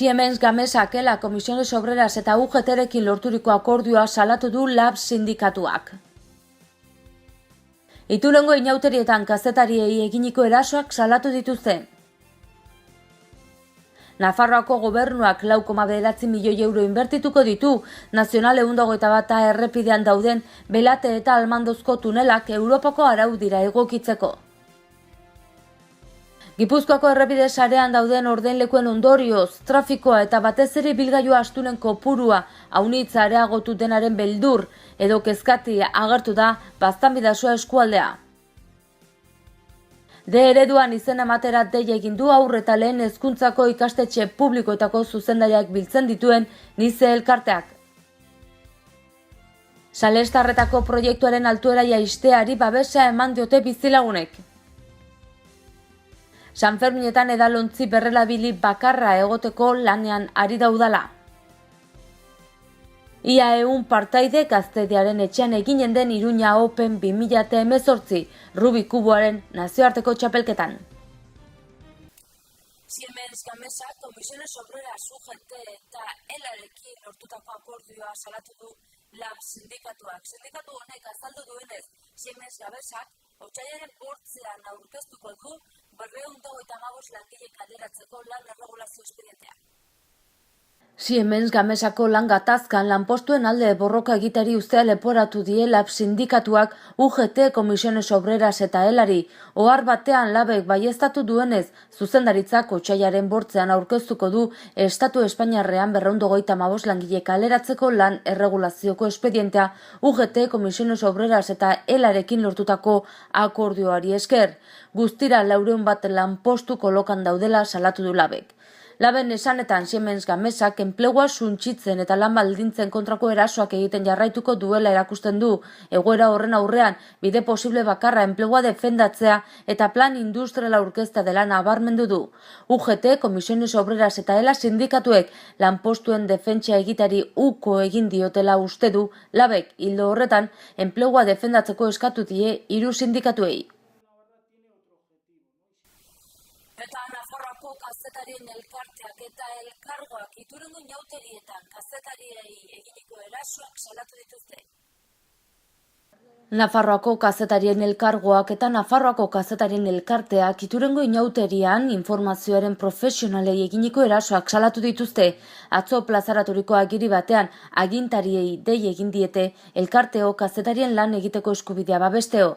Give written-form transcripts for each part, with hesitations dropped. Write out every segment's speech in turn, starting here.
Siemens Gamesak Comisiones Obreras eta UGT-rekin lorturiko akordioa salatu du LAB sindikatuak. Iturengo inauterietan kazetariei eginiko erasoak salatu dituzte. Nafarroako gobernuak 4,9 milioi euro inbertituko ditu Nazional 121 errepidean dauden Belate eta Almandozko tunelak Europako araudira egokitzeko. Gipuzkoako errepide sarean dauden ordainlekuen ondorioz, trafikoa eta batez ere ibilgailu astunen kopurua aunitza areagotu denaren beldur edo kezkati agertu da Baztan Bidasoa eskualdea. D ereduan izena ematera deia egin du haur eta lehen hezkuntzako ikastetxe publikoetako zuzendariak biltzen dituen Nize elkarteak. Salestarretako proiektuaren altuera jaisteari babesa eman diote bizilagunek. Sanferminetan edalontzi berrelabili bakarra egoteko lanean ari da udala. Ia 100 partaide Gaztediaren etxean eginen den Iruña Open 2018 Rubik kuboaren nazioarteko txapelketan. Siemens Gamesak Comisiones Obreras UGT eta ELArekin lortutako akordioa salatu du LAB sindikatuak. Sindikatu honek azaldu duenez, Siemens Gamesak otsailaren 8ean aurkeztuko du 425 langile kaleratzeko lan erregulazio espedientea. Siemens Gamesako lan gatazkan lanpostuen alde borroka egitari ustea leporatu die LAB sindikatuak UGT Comisiones Obreras eta ELAri. Ohar batean LABek baieztatu duenez, zuzendaritzak otsailaren 8ean aurkeztuko du Estatu Espainiarrean 425 langile kaleratzeko lan erregulazioko espedientea UGT Comisiones Obreras eta ELArekin lortutako akordioari esker. Guztira 400 lanpostu kolokan daudela salatu du LABek. LABen esanetan Siemens Gamesak enplegua suntsitzen eta lan baldintzen kontrako erasoak egiten jarraituko duela erakusten du. Egoera horren aurrean, bide posible bakarra enplegua defendatzea eta plan industriala aurkeztea dela nabarmendu du. UGT, Comisiones Obreras eta ELA sindikatuek lanpostuen defentsa egitari uko egin diotela uste du, LABek ildo horretan enplegua defendatzeko eskatu die 3 sindikatuei. Eta Nafarroako kazetarien elkarteak eta elkargoak Iturengo inauterietan kazetariei eginiko erasoak salatu dituzte. Nafarroako kazetarien elkargoak eta Nafarroako kazetarien elkarteak Iturengo inauterian informazioaren profesionalei eginiko erasoak salatu dituzte. Atzo plazaraturiko agiri batean agintariei dei egin diete elkarteo kazetarien lan egiteko eskubidea babesteo.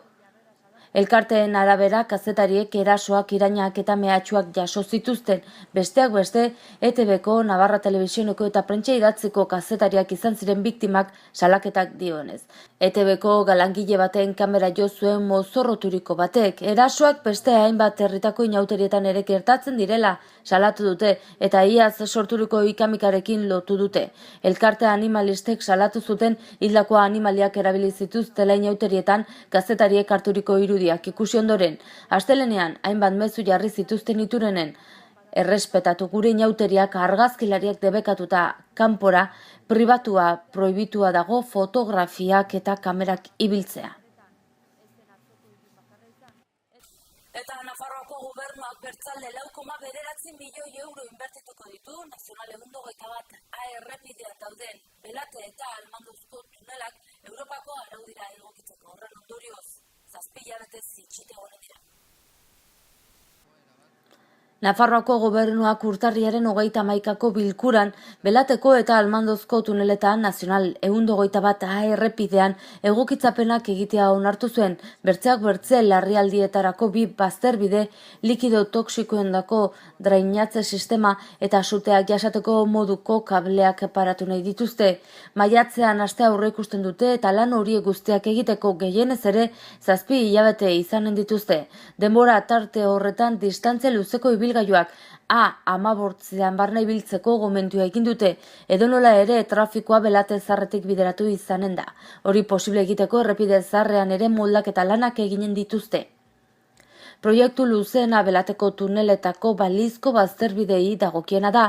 Elkarteen arabera kazetariek erasoak, irainak eta mehatxuak jaso zituzten, besteak beste ETBko, Navarra Telebizioneko eta prentsa idatziko kazetariak izan ziren biktimak salaketak dionez. ETBko galangile baten kamera jo zuen mozorroturiko batek, erasoak beste hainbat herritako inauterietan ere gertatzen direla salatu dute eta iaz sorturiko ikamikarekin lotu dute. Elkarte animalistek salatu zuten hildako animaliak erabili zituztela inauterietan kazetariek harturiko irudiak ikusi ondoren. Astelenean hainbat mezu jarri zituzten Iturenen. Errespetatu gure inauteriak argazkilariak debekatuta kanpora, pribatua prohibitua dago fotografiak eta kamerak ibiltzea. Eta Nafarroako gobernuak bertzalde 4,9 milioi euro inbertituko ditu Nazional 121 errepidean dauden Belate eta Almandozko tunelak Europako araudira egokitzeko. Horren ondorioz, 7 hilabetez itxita egonen dira. Nafarroako gobernuak urtarriaren 31ko bilkuran Belateko eta Almandozko tuneletan Nazional 121 errepidean egokitzapenak egitea onartu zuen. Bertzeak bertze larrialdietarako 2 bazterbide, likido toxikoendako drainatze sistema eta suteak jasateko moduko kableak paratu nahi dituzte. Maiatzean aste aurre ikusten dute eta lan horiek guztiak egiteko gehienez ere 7 hilabete izanen dituzte. Denbora tarte horretan distantzia luzeko ibilgailuak A-18 barna ibiltzeko gomendioa egin dute, edonola ere trafikoa Belate Zarretik bideratu izanen da. Hori posible egiteko errepide zarrean ere moldaketa lanak eginen dituzte. Proiektu luzeena Belateko tuneletako balizko bazterbidei dagokiena da.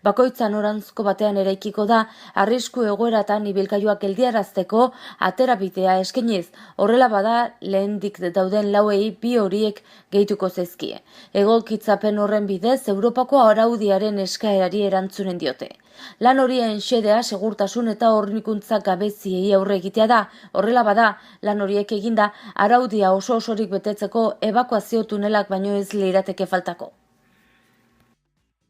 Bakoitza noranzko batean eraikiko da, arrisku egoeratan ibilgailuak geldiarazteko aterabidea eskainiz. Horrela bada, lehendik dauden lauei bi horiek gehituko zaizkie. Egokitzapen horren bidez, Europako araudiaren eskaerari erantzunen diote. Lan horien xedea segurtasun eta hornikuntza gabeziei aurre egitea da. Horrela bada, lan horiek eginda, araudia osorik betetzeko ebakuazio tunelak baino ez lirateke faltako.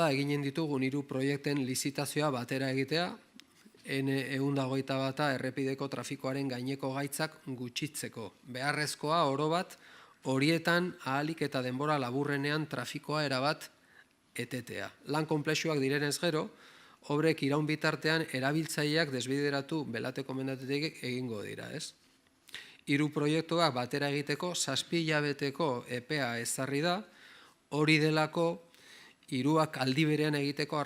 Eginen ditugun 3 proiekten lizitazioa batera egitea, N121 errepideko trafikoaren gaineko gaitzak gutxitzeko. Beharrezkoa oro bat, horietan ahalik eta denbora laburrenean trafikoa erabat etetea. Lan konplexuak direnez gero, obrek iraun bitartean erabiltzaileak desbideratu Belateko mendatetik egingo dira, ez? 3 proiektuak batera egiteko 7 hilabeteko epea ezarri da, hori delako 3ak aldi berean egiteko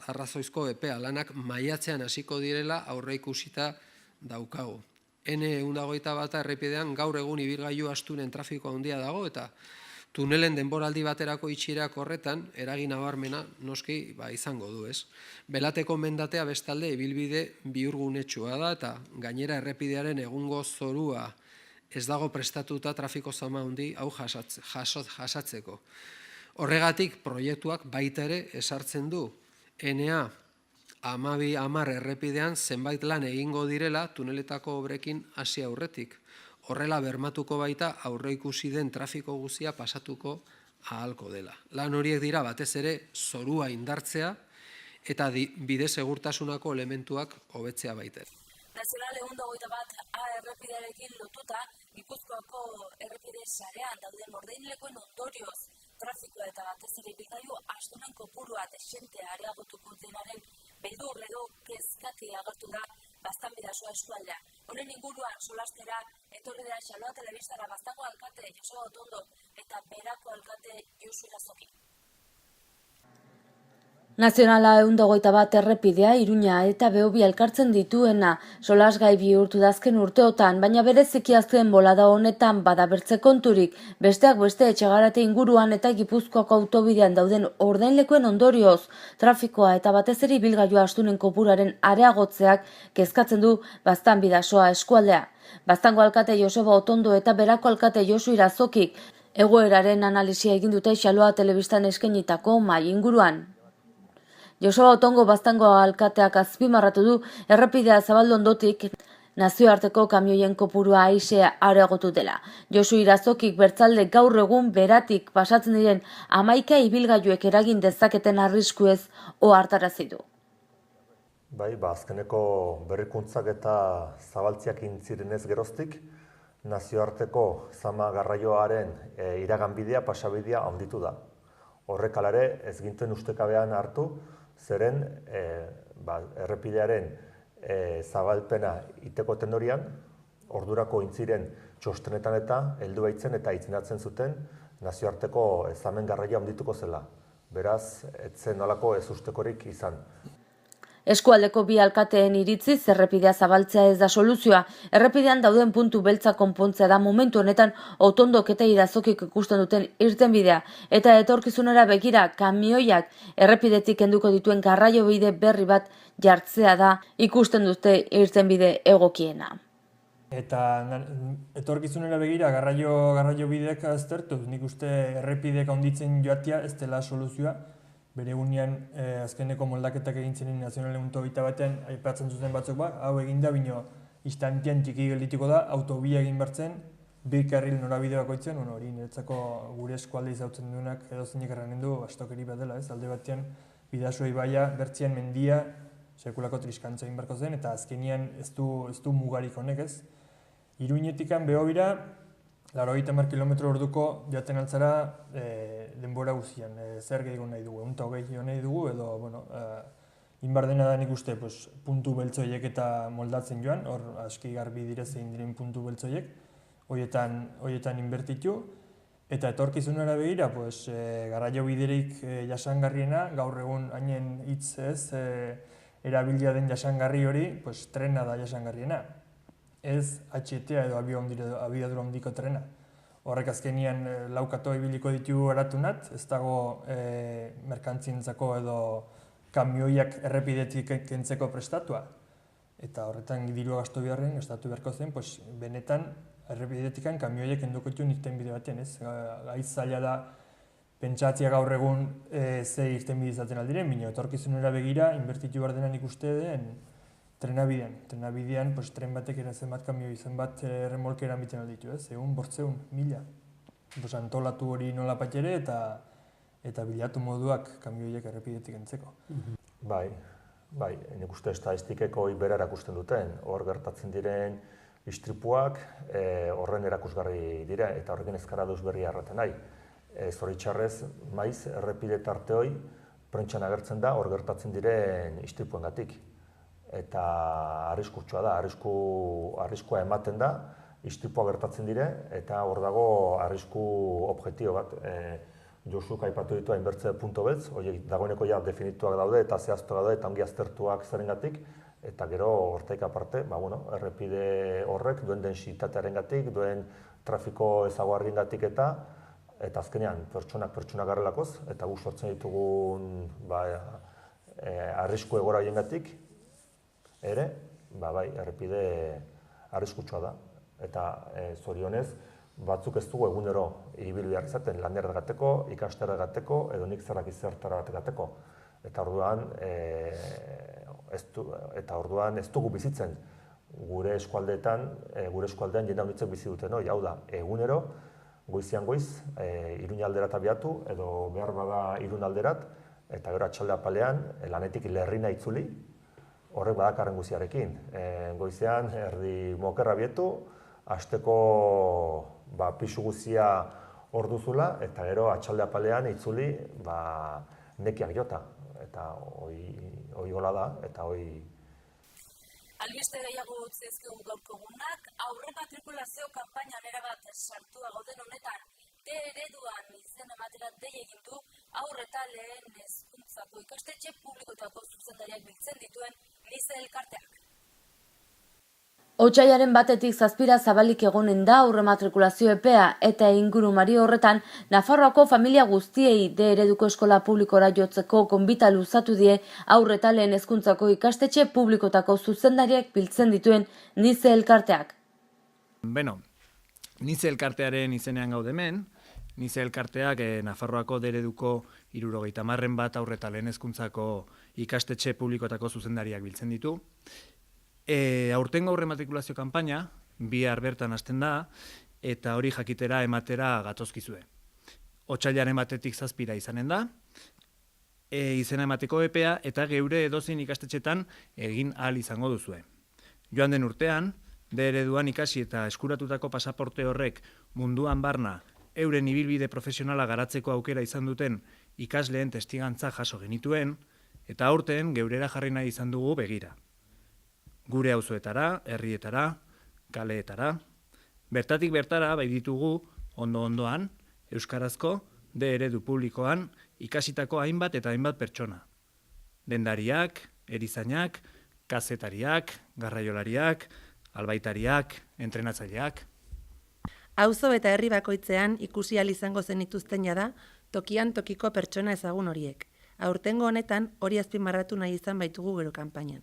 arrazoizko epea lanak maiatzean hasiko direla aurreikusita daukagu. N121 errepidean gaur egun ibilgailu astunen trafiko handia dago eta tunelen denboraldi baterako itxierak horretan eragin nabarmena noski izango du, ez? Belateko mendatea bestalde ibilbide bihurgunetsua da eta gainera errepidearen egungo zorua ez dago prestatuta trafiko zama handi hau jasatzeko. Horregatik proiektuak baita ere esartzen du NA 12-10 errepidean zenbait lan egingo direla tuneletako obrekin hasi aurretik. Horrela bermatuko baita aurreikusi den trafiko guztia pasatuko ahalko dela. Lan horiek dira batez ere zorua indartzea eta bide segurtasunako elementuak hobetzea baita. Nazional 121 errepidearekin lotuta, Gipuzkoako errepide sarean dauden ordainlekoen ondorioz trafikoa eta batez ere ibilgailu astunen kopurua desentea areagotuko denaren beldur edo kezkati agertu da Baztanbidasoa eskualdea. Honen inguruan solastera etorri da Xaloa Telebistara Baztango alkate Joseba Otondo eta Berako alkate Josu Irazoki. Nazionala 121 errepidea Iruña eta Beobi elkartzen dituena solasgai bihurtu da azken urteotan, baina bereziki azken bolada honetan badabertze konturik, besteak beste Etxegarate inguruan eta Gipuzkoako autobidean dauden ordainlekoen ondorioz, trafikoa eta batez ere ibilgailu astunen kopuraren areagotzeak kezkatzen du Baztanbidasoa eskualdea. Baztango alkate Joseba Otondo eta Berako alkate Josu Irazokik egoeraren analisia egin dute Xaloa Telebistan eskainitako mahai inguruan. Joseba Otongo Baztango alkateak azpimarratu du errepidea zabaldu ondotik nazioarteko kamioien kopurua aise areagotu dela. Josu Irazokik bertzalde gaur egun beratik pasatzen diren 11 ibilgailuek eragin dezaketen arriskuez ohartarazi du. Azkeneko berrikuntzak eta zabaltziak intzirenez geroztik, nazioarteko zama garraioaren iraganbidea, pasabidea handitu da. Horrek alare ez ginten ustekabean hartu, zeren errepidearen zabalpena iteko tendorian, ordurako intziren txostenetan eta heldu baitzen eta itzenatzen zuten nazioarteko zamen garraioa handituko zela. Beraz, etzen nolako ez ustekorik izan. Eskualdeko bi alkateen iritziz errepidea zabaltzea ez da soluzioa. Errepidean dauden puntu beltza konpontzea da momentu honetan Otondok eta Irazokik ikusten duten irtenbidea. Eta etorkizunera begira kamioiak errepidetik kenduko dituen garraiobide berri bat jartzea da ikusten dute irtenbide egokiena. Eta etorkizunera begira garraiobideak aztertu, nik uste errepideak handitzen joatia ez dela soluzioa. Bere egunean azkeneko moldaketak egin zenin Nazional 121 aipatzen zuten batzuk hau eginda bino instantian txiki geldituko da, autobia egin bertzen, bi karril norabide bakoitzen, hori niretzako gure eskualde izautzen duenak edo zeinek erranen du astokeri bat dela, alde batean Bidasoa ibaia, bertzean mendia, sekulako triskantza egin barko zen, eta azkenian ez du mugarik honek ez. Iruñetikan Beobira, 80 kilometro orduko jaten altzara denbora guzian, zer gehiago nahi dugu, 120 nahi dugu, edo, inbar dena da nik uste, puntu beltzoiek eta moldatzen joan, hor aski garbi direzein diren puntu beltzoiek, horietan inbertitu, eta etorkizunera begira, garraio biderik jasangarriena, gaur egun hainen hitz ez, erabilia den jasangarri hori, trena da jasangarriena. Ez HTA edo abiadura handiko trena. horrek azkenian laukato ibiliko ditu eratunat, ez dago merkantzientzako edo kamioiak errepidetik kentzeko prestatua. Eta horretan dirua gastatu beharko zen, benetan errepidetikan kamioiak kenduko ditu irtenbide baten, ez? Gaiz zaila da pentsatzea gaur egun ze irtenbide izaten aldiren, baina etorkizunera begira, inbertitu behar dena nik uste den trenabidean. Trenabidean, tren batek zenbat kamioi, zenbat remolke eranbiten alditu, ez? 100, 1000. Antolatu hori nola ere eta bilatu moduak kamioiak errepidetik entzeko. Bai, nik uste estatistikeko ibera erakusten duten, hor gertatzen diren istripuak horren erakusgarri dira, eta horrekin ezkara duz berria erraten nahi. Zoritxarrez, maiz, errepide tarte hoi, prentxan agertzen da, hor gertatzen diren istripuengatik. Eta arriskutsua da, arriskua ematen da, istripua gertatzen dire, eta hor dago arrisku objetio bat. Josuk aipatu ditu hainbertze punto beltz, horiek dagoeneko ja definituak daude eta zehaztuak daude eta ongi aztertuak zerengatik, eta gero hortaik aparte, errepide horrek duen densitatearengatik, duen trafiko ezaugarriengatik eta azkenean pertsonak garrelakoz, eta gu sortzen ditugun arrisku egora horiengatik ere, errepide arriskutsua da. Eta zorionez, batzuk ez dugu egunero ibil behar izaten, lanera gateko, ikastera gateko, edo nik zerrak izertara gateko. Eta orduan ez dugu bizitzen gure eskualdean jende handitzek bizi duten. Hau da, egunero, goizian goiz, Iruña alderat abiatu, edo behar bada Irun alderat, eta gero atxalde apalean, lanetik Lerrina itzuli, horrek badakarren guziarekin. Goizean, erdi mokerra abiatu, asteko pisu guzia hor duzula, eta gero atxalde apalean itzuli nekiak jota. Eta hoi gola da, eta hoi... Albiste gehiago utzizkigu gaurko egunak, aurre matrikulazio kanpainan erabat sartua gauden honetan, ereduan izen ematera dei egin du haur eta lehen hezkuntzako ikastetxe publikotako zuzendariak biltzen dituen Nize elkarteak. Otsailaren 1-tik 7 zabalik egonen da aurrematrikulazio epea eta ingurumari horretan Nafarroako familia guztiei ereduko eskola publikora jotzeko gonbita luzatu die haur eta lehen hezkuntzako ikastetxe publikotako zuzendariak biltzen dituen Nize elkarteak. Nize elkartearen izenean gaude hemen. Nize elkarteak Nafarroako ereduko 70 bat haur eta lehen hezkuntzako ikastetxe publikotako zuzendariak biltzen ditu. Aurtengo aurrematrikulazio kanpaina, bihar bertan hasten da, eta hori jakitera ematera gatozkizue. Otsailaren 1-tik 7 izanen da, izena emateko epea eta geure edozein ikastetxetan egin ahal izango duzue. Joan den urtean, ereduan ikasi eta eskuratutako pasaporte horrek munduan barna euren ibilbide profesionala garatzeko aukera izan duten ikasleen testigantza jaso genituen, eta aurten geurera jarri nahi izan dugu begira. Gure auzoetara, herrietara, kaleetara. Bertatik bertara bai ditugu ondo-ondoan, euskarazko, eredu publikoan, ikasitako hainbat eta hainbat pertsona. Dendariak, erizainak, kazetariak, garraiolariak, albaitariak, entrenatzaileak. Auzo eta herri bakoitzean ikusi ahal izango zenituzten jada tokian tokiko pertsona ezagun horiek. Aurtengo honetan hori azpimarratu nahi izan baitugu gero kanpainan.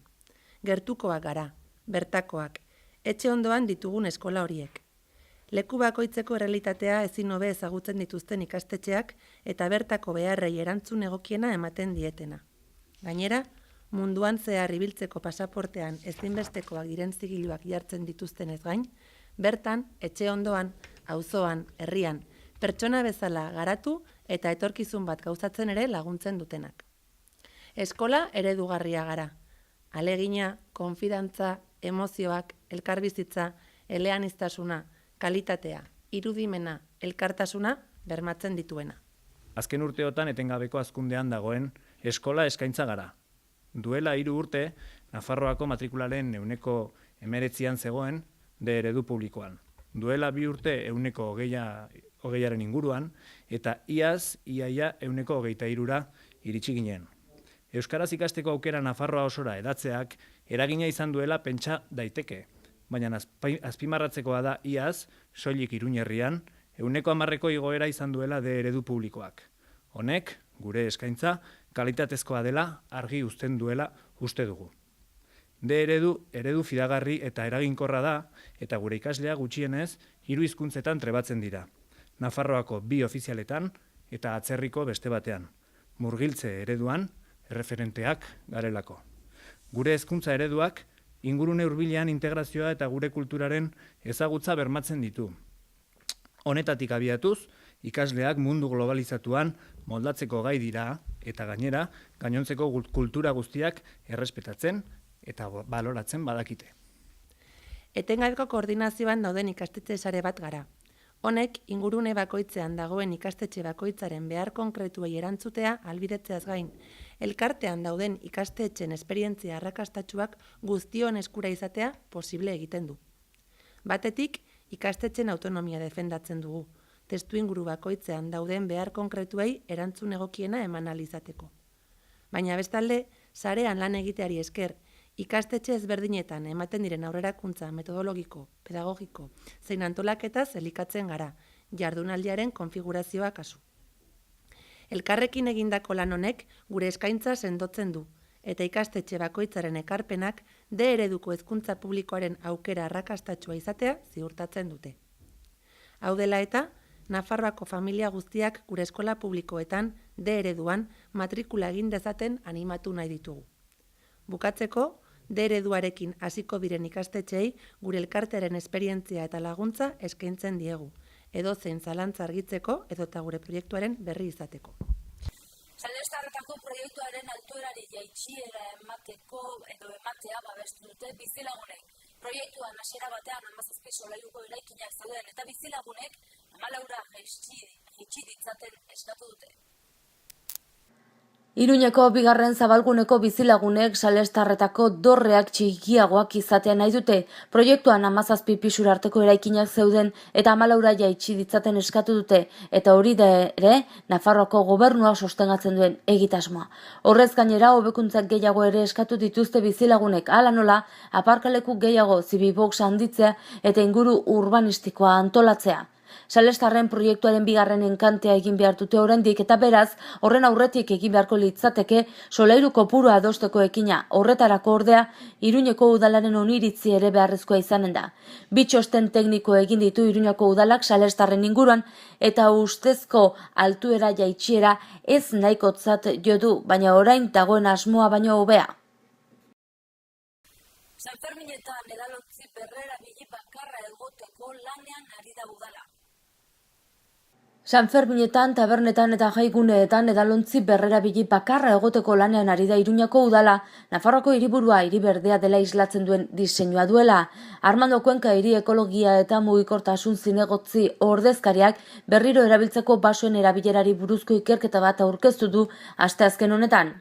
Gertukoak gara, bertakoak, etxe ondoan ditugun eskola horiek. Leku bakoitzeko errealitatea ezin hobe ezagutzen dituzten ikastetxeak eta bertako beharrei erantzun egokiena ematen dietena. Gainera, munduan zehar ibiltzeko pasaportean ezinbestekoak diren zigiluak jartzen dituztenez gain, bertan, etxe ondoan, auzoan, herrian, pertsona bezala garatu eta etorkizun bat gauzatzen ere laguntzen dutenak. Eskola eredugarria gara. Alegina, konfidantza, emozioak, elkarbizitza, eleaniztasuna, kalitatea, irudimena, elkartasuna bermatzen dituena. Azken urteotan etengabeko hazkundean dagoen eskola eskaintza gara. Duela 3 urte, Nafarroako matrikularen 19% zegoen eredu publikoan. Duela 2 urte 20% inguruan, eta iaz, iaia 23% iritsi ginen. Euskaraz ikasteko aukera Nafarroa osora edatzeak eragina izan duela pentsa daiteke, baina azpimarratzekoa da iaz, soilik Iruñerrian, 10%ko igoera izan duela D eredu publikoak. Honek, gure eskaintza, kalitatezkoa dela argi uzten duela uste dugu. D eredu fidagarri eta eraginkorra da, eta gure ikaslea gutxienez 3 hizkuntzetan trebatzen dira. Nafarroako 2 ofizialetan eta atzerriko beste batean. Murgiltze ereduan, erreferenteak garelako. Gure hezkuntza ereduak ingurune hurbilean integrazioa eta gure kulturaren ezagutza bermatzen ditu. Honetatik abiatuz, ikasleak mundu globalizatuan moldatzeko gai dira eta gainera, gainontzeko kultura guztiak errespetatzen eta baloratzen badakite. Etengabeko koordinazioan dauden ikastetxe sare bat gara. Honek, ingurune bakoitzean dagoen ikastetxe bakoitzaren behar konkretuei erantzutea ahalbidetzeaz gain, elkartean dauden ikastetxen esperientzia arrakastatsuak guztion eskura izatea posible egiten du. Batetik, ikastetxen autonomia defendatzen dugu, testuinguru bakoitzean dauden behar konkretuei erantzun egokiena eman ahal izateko. Baina bestalde, sarean lan egiteari esker, ikastetxe ezberdinetan ematen diren aurrerakuntza metodologiko, pedagogiko, zein antolaketaz elikatzen gara, jardunaldiaren konfigurazioa kasu. Elkarrekin egindako lan honek gure eskaintza sendotzen du, eta ikastetxe bakoitzaren ekarpenak D ereduko hezkuntza publikoaren aukera arrakastatsua izatea ziurtatzen dute. Hau dela eta, Nafarroako familia guztiak gure eskola publikoetan D ereduan matrikula egin dezaten animatu nahi ditugu. Bukatzeko, D ereduarekin hasiko diren ikastetxeei gure elkartearen esperientzia eta laguntza eskaintzen diegu, edozein zalantza argitzeko edota gure proiektuaren berri izateko. Salestarretako proiektuaren altuerari jaitsiera ematea babestu dute bizilagunek. Proiektuan hasiera batean 17 solairuko eraikinak zeuden eta bizilagunek 14 jaitsi ditzaten eskatu dute. Iruñeko bigarren zabalguneko bizilagunek Salestarretako dorreak txikiagoak izatea nahi dute. Proiektuan 17 pisura arteko eraikinak zeuden eta 14 jaitsi ditzaten eskatu dute, eta hori da ere Nafarroako gobernua sostengatzen duen egitasmoa. Horrez gainera, hobekuntzak gehiago ere eskatu dituzte bizilagunek, hala nola, aparkaleku gehiago zibibox handitzea eta inguru urbanistikoa antolatzea. Salestarren proiektuaren bigarren enkantea egin behar dute oraindik eta beraz, horren aurretik egin beharko litzateke solairu kopurua adosteko ekina. Horretarako ordea, Iruñeko udalaren oniritzi ere beharrezkoa izanen da. 2 txosten tekniko egin ditu Iruñeko udalak Salestarren inguruan eta ustezko altuera jaitsiera ez nahikotzat jo du, baina orain dagoen asmoa baino hobea. Sanferminetan edalontzi berrera bili bakarra egoteko lanean ari da udala. Sanferminetan, tabernetan eta jaiguneetan edalontzi berrera bili bakarra egoteko lanean ari da Iruñako udala, Nafarroako hiriburua hiri berdea dela islatzen duen diseinua duela. Armando Cuenca hiri ekologia eta mugikortasun zinegotzi ordezkariak berriro erabiltzeko basoen erabilerari buruzko ikerketa bat aurkeztu du asteazken honetan.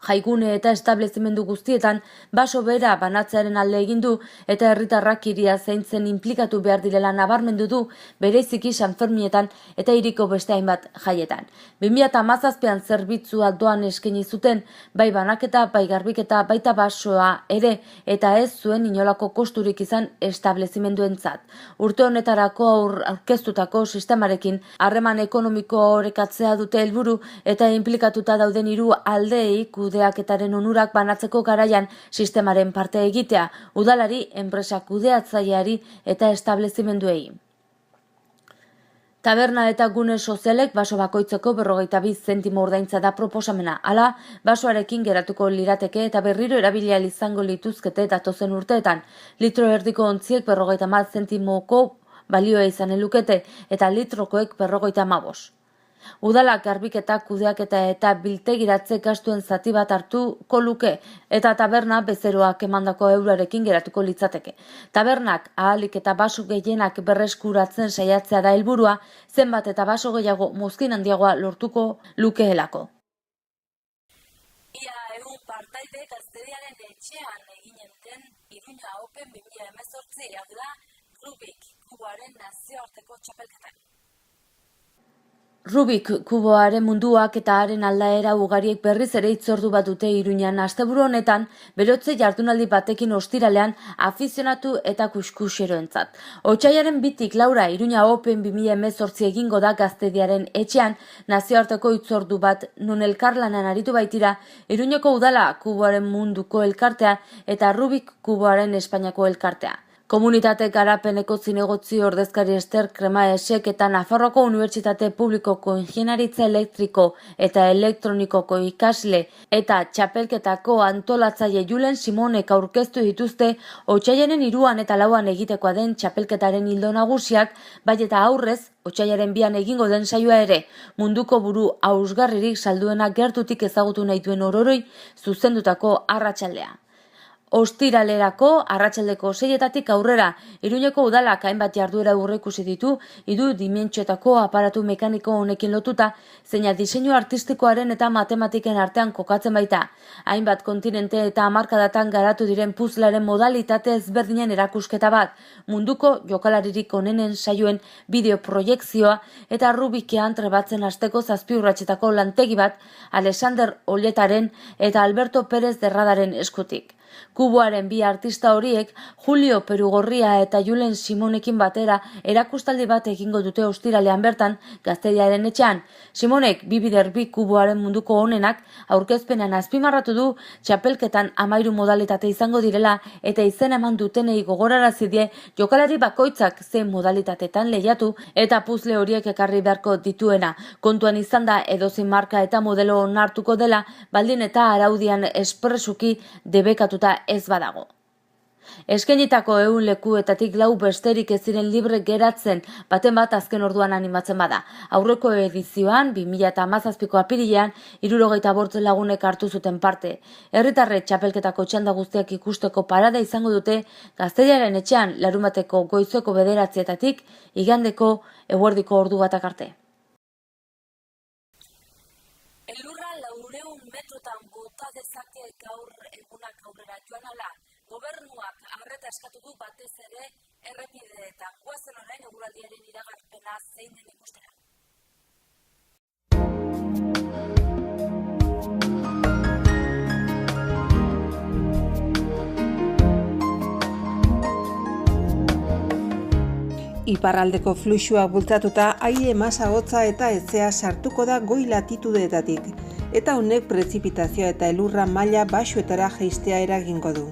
Jaigune eta establezimendu guztietan baso bera banatzearen alde egin du eta herritarrak hiria zaintzen inplikatu behar direla nabarmendu du bereziki Sanferminetan eta hiriko beste hainbat jaietan. 2017an zerbitzua doan eskaini zuten, bai banaketa, bai garbiketa, baita basoa ere eta ez zuen inolako kosturik izan establezimenduentzat. Urte honetarako aurkeztutako sistemarekin harreman ekonomiko orekatzea dute helburu eta inplikatuta dauden 3 aldeei kudeaketaren onurak banatzeko garaian sistemaren parte egitea, udalari, enpresa kudeatzaileari eta establezimenduei. Taberna eta gune sozialek baso bakoitzeko 42 zentimo ordaintza da proposamena. Hala, basoarekin geratuko lirateke eta berriro erabilia izango lituzkete datozen urteetan. Litro erdiko ontziek 50 zentimoko balioa izanen lukete eta litrokoek 55. Udalak garbiketa, kudeaketa eta biltegiratze gastuen zati bat hartuko luke eta taberna bezeroak emandako euroarekin geratuko litzateke. Tabernak ahalik eta baso gehienak berreskuratzen saiatzea da helburua, zenbat eta baso gehiago mozkin handiagoa lortuko lukeelako. Ia egun partaide gazteriaren etxean eginen den Iruña Open 2018 da Rubik Kubaren nazioarteko txapelketan. Rubik kuboaren munduak eta haren aldaera ugariek berriz ere hitzordu bat dute Iruñan asteburu honetan, berotze jardunaldi batekin ostiralean afizionatu eta kuskuseroentzat. Otsailaren 2tik Laura Iruña Open 2018 egingo da Gaztediaren etxean nazioarteko hitzordu bat non elkarlanan aritu baitira Iruñeko udala kuboaren munduko elkartea eta Rubik kuboaren Espainiako elkartea. Komunitate garapeneko zinegotzi ordezkari Ester Kremaesek eta Nafarroako Unibertsitate Publikoko Ingeniaritza Elektriko eta Elektronikoko ikasle eta txapelketako antolatzaile Julen Simonek aurkeztu dituzte otsailaren 3 eta 4 egitekoa den txapelketaren ildo nagusiak, bai eta aurrez otsailaren 2 egingo den saioa ere, munduko buru hausgarririk salduena gertutik ezagutu nahi duen ororoi zuzendutako arratsaldea. Ostiralerako arratsaldeko 6etatik aurrera Iruñeko udalak hainbat jarduera aurreikusi ditu, 3 dimentsioetako aparatu mekaniko honekin lotuta, zeina diseinu artistikoaren eta matematiken artean kokatzen baita. Hainbat kontinente eta hamarkadatan garatu diren puzzlearen modalitate ezberdinen erakusketa bat, munduko jokalaririk onenen saioen bideoproiekzioa eta Rubikean trebatzen hasteko 7 urratsetako lantegi bat Alexander Olletaren eta Alberto Pérez de Radaren eskutik. Kuboaren 2 artista horiek Julio Perugorria eta Julen Simonekin batera erakustaldi bat egingo dute ostiralean bertan Gaztediaren etxean. Simonek 2x2 kuboaren munduko onenak aurkezpenean azpimarratu du txapelketan 13 modalitate izango direla eta izena eman dutenei gogorarazi die jokalari bakoitzak zein modalitatetan lehiatu eta puzzle horiek ekarri beharko dituena. Kontuan izan da edozein marka eta modelo onartuko dela, baldin eta araudian espresuki debekatuta ez badago. Eskainitako 100 lekuetatik 4 besterik ez ziren libre geratzen, baten bat azken orduan animatzen bada. Aurreko edizioan, 2017ko apirilean, 65 lagunek hartu zuten parte. Herritarre txapelketako txanda guztiak ikusteko parada izango dute Gaztediaren etxean larunbateko goizeko 9etatik igandeko eguerdiko ordu batak arte. Elurra 400 metrotan bota dezake gaur egunak aurrera joan ala, gobernuak arreta eskatu du batez ere errepideetan. Goazen orain eguraldiaren iragarpena zein den ikustera. Iparraldeko fluxuak bultzatuta aire masa hotza eta hezea sartuko da goi latitudeetatik, eta honek prezipitazioa eta elurra maila baxuetara jaistea eragingo du.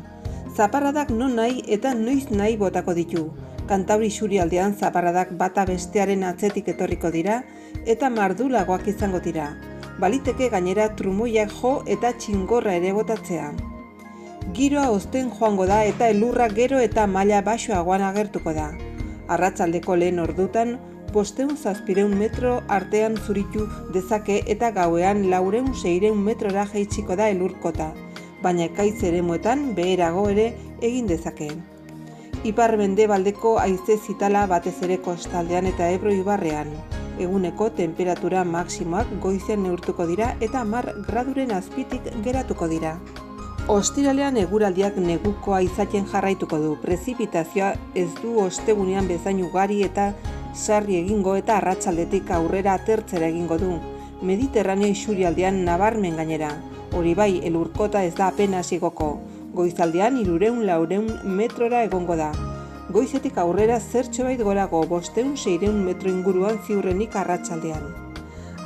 Zaparradak non nahi eta noiz nahi botako ditu. Kantauri isurialdean zaparradak bata bestearen atzetik etorriko dira eta mardulagoak izango dira. Baliteke gainera trumoiak jo eta txingorra ere botatzea. Giroa hozten joango da eta elurra gero eta maila baxuagoan agertuko da. Arratsaldeko lehen ordutan, 500-600 metro artean zuritu dezake eta gauean 400-600 metrora jaitsiko da elurkota, baina ekaitz eremuetan beherago ere egin dezake. Ipar-mendebaldeko haize zitala batez ere kostaldean eta Ebro ibarrean. Eguneko temperatura maksimoak goizean neurtuko dira eta 10 graduren azpitik geratuko dira. Ostiralean eguraldiak negukoa izaten jarraituko du. Prezipitazioa ez du ostegunean bezain ugari eta sarri egingo eta arratsaldetik aurrera atertzera egingo du. Mediterraneo isurialdean nabarmen gainera. Hori bai, elurkota ez da apenas igoko. Goizaldean 300-400 metrora egongo da. Goizetik aurrera zertxobait gorago 500-600 metro inguruan ziurrenik arratsaldean.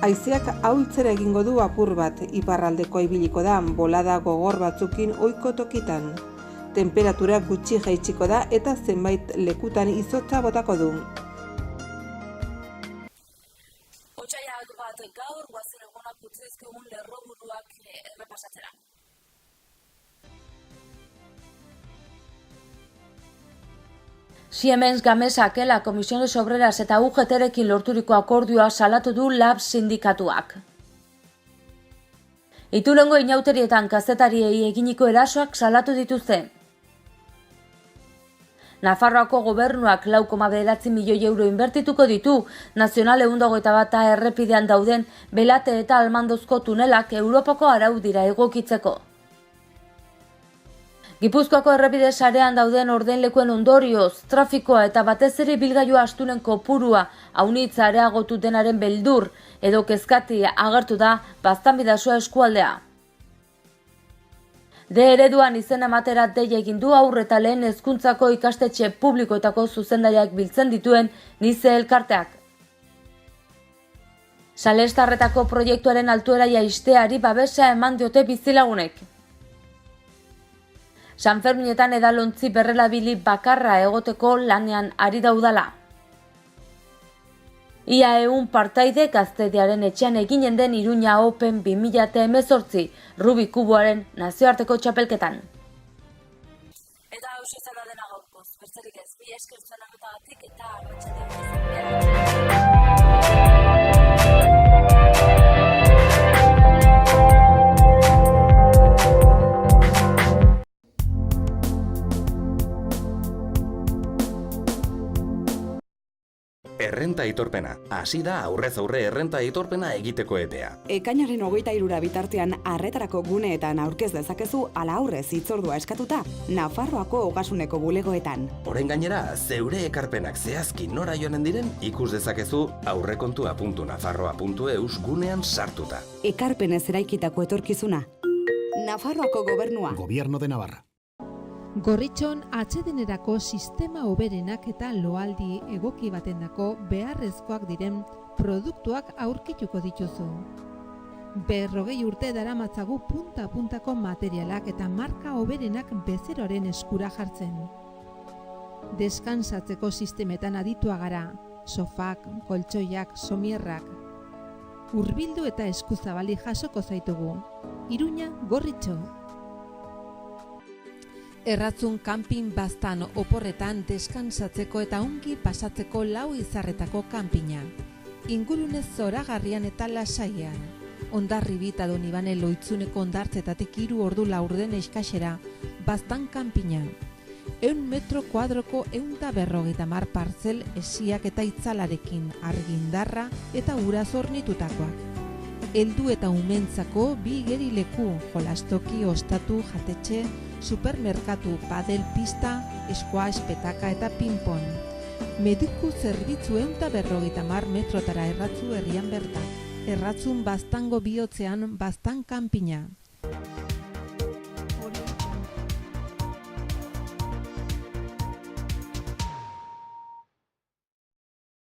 Haizeak ahultzera egingo du apur bat, iparraldeko ibiliko da, bolada gogor batzukin ohiko tokitan. Temperatura gutxi jaitsiko da eta zenbait lekutan izotza botako du. Otsaiak bat gaur, goazen egunak utzi dizkigun lerroburuak errepasatzera. Siemens Gamesa la Comisiones Obreras eta UGT-rekin lorturiko akordioa salatu du LAB sindikatuak. Iturengo inauterietan kazetariei eginiko erasoak salatu dituzte. Nafarroako gobernuak 4,9 milioi euro inbertituko ditu Nazional 121 errepidean dauden Belate eta Almandozko tunelak Europako araudira egokitzeko. Gipuzkoako errepide sarean dauden ordainlekuen ondorioz, trafikoa eta batez ere ibilgailu astunen kopurua aunitza areagotu denaren beldur edo kezkati agertu da Baztan Bidasoa eskualdea. D ereduan izena ematera deia egin du haur eta lehen hezkuntzako ikastetxe publikoetako zuzendariak biltzen dituen Nize elkarteak. Salestarretako proiektuaren altuera jaisteari babesa eman diote bizilagunek. Sanferminetan edalontzi berrelabili bakarra egoteko lanean ari da udala. Ia 100 partaide Gaztediaren etxean eginen den Iruña Open 2018 Rubik kuboaren nazioarteko txapelketan. Eta hausia izan da dena gaurkoz, bertzerik ez, bi esker zuen ametagatik eta arratsaldean. Errenta aitorpena. Hasi da aurrez aurre errenta aitorpena egiteko epea. Ekainaren 23 bitartean arretarako guneetan aurkez dezakezu ala aurrez hitzordua eskatuta Nafarroako Ogasuneko bulegoetan. Orain gainera, zeure ekarpenak zehazki nora joanen diren ikus dezakezu aurrekontua.nafarroa.eus gunean sartuta. Ekarpenez eraikitako etorkizuna. Nafarroako Gobernua. Gobierno de Navarra. Gorritxon atsedenerako sistema hoberenak eta loaldi egoki batendako beharrezkoak diren produktuak aurkituko dituzu. 40 urte daramatzagu punta-puntako materialak eta marka hoberenak bezeroaren eskura jartzen. Deskansatzeko sistemetan aditua gara, sofak, koltsoiak, somierrak. Hurbildu eta eskuzabali jasoko zaitugu. Iruña, Gorritxo. Erratzun kanpin Baztan oporretan deskansatzeko eta ongi pasatzeko 4 izarretako kanpina. Ingurune zoragarrian eta lasaian. Hondarribi eta Donibane Loitzuneko hondartzetatik 3 ordu laurden eskasera, Baztan kanpina. 100 metro kuadroko 150 partzel esiak eta itzalarekin, argindarra eta ura zornitutakoak. Heldu eta umentzako 2 igerileku, jolastoki, ostatu, jatetxe, supermerkatu, padel pista, squash, petaka eta ping-pong. Mediku zerbitzu 150 metrotara erratzu herrian bertan. Erratzun Baztango bihotzean Baztan kanpina.